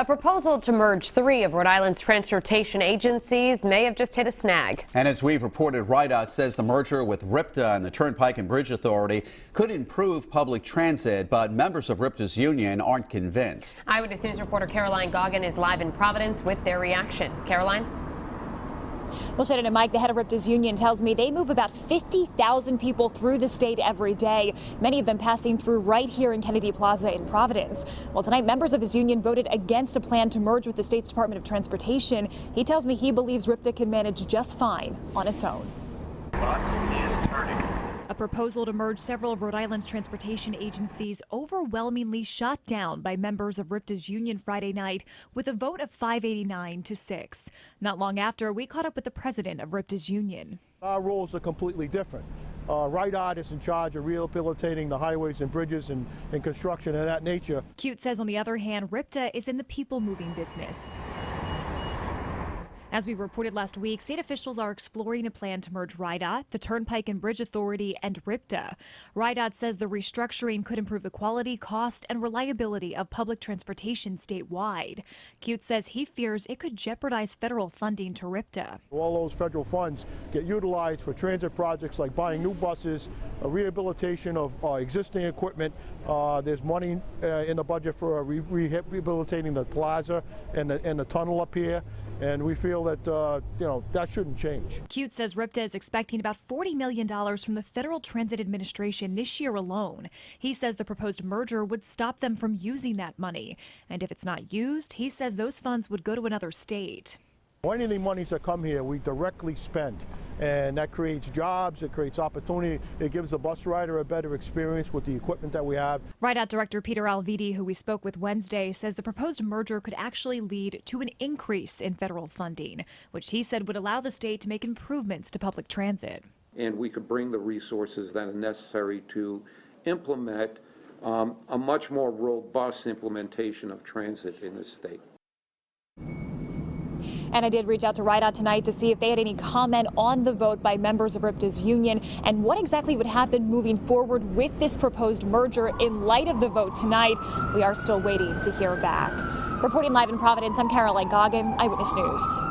A proposal to merge 3 of Rhode Island's transportation agencies may have just hit a snag. And as we've reported, Rhode says the merger with RIPTA and the Turnpike and Bridge Authority could improve public transit, but members of RIPTA's union aren't convinced. Eyewitness News reporter Caroline Goggin is live in Providence with their reaction. Caroline? Well, Shannon and Mike, the head of RIPTA's union tells me they move about 50,000 people through the state every day, many of them passing through right here in Kennedy Plaza in Providence. Well, tonight, members of his union voted against a plan to merge with the state's Department of Transportation. He tells me he believes RIPTA can manage just fine on its own. Bus is turning. A proposal to merge several of Rhode Island's transportation agencies overwhelmingly shot down by members of RIPTA's union Friday night with a vote of 589 to 6. Not long after, we caught up with the president of RIPTA's union. Our roles are completely different. Rhode is in charge of rehabilitating the highways and bridges and construction of that nature. Cute says, on the other hand, RIPTA is in the people-moving business. As we reported last week, state officials are exploring a plan to merge RIDOT, the Turnpike and Bridge Authority, and RIPTA. RIDOT says the restructuring could improve the quality, cost, and reliability of public transportation statewide. Cute says he fears it could jeopardize federal funding to RIPTA. All those federal funds get utilized for transit projects like buying new buses, rehabilitation of existing equipment. There's money in the budget for rehabilitating the plaza and the tunnel up here. And we feel that, that shouldn't change. Cute says RIPTA is expecting about $40 million from the Federal Transit Administration this year alone. He says the proposed merger would stop them from using that money. And if it's not used, he says those funds would go to another state. Any of the monies that come here, we directly spend. And that creates jobs, it creates opportunity, it gives the bus rider a better experience with the equipment that we have. RIDOT Director Peter Alvidi, who we spoke with Wednesday, says the proposed merger could actually lead to an increase in federal funding, which he said would allow the state to make improvements to public transit. And we could bring the resources that are necessary to implement a much more robust implementation of transit in the state. And I did reach out to RIDOT tonight to see if they had any comment on the vote by members of RIPTA's union and what exactly would happen moving forward with this proposed merger in light of the vote tonight. We are still waiting to hear back. Reporting live in Providence, I'm Caroline Goggin, Eyewitness News.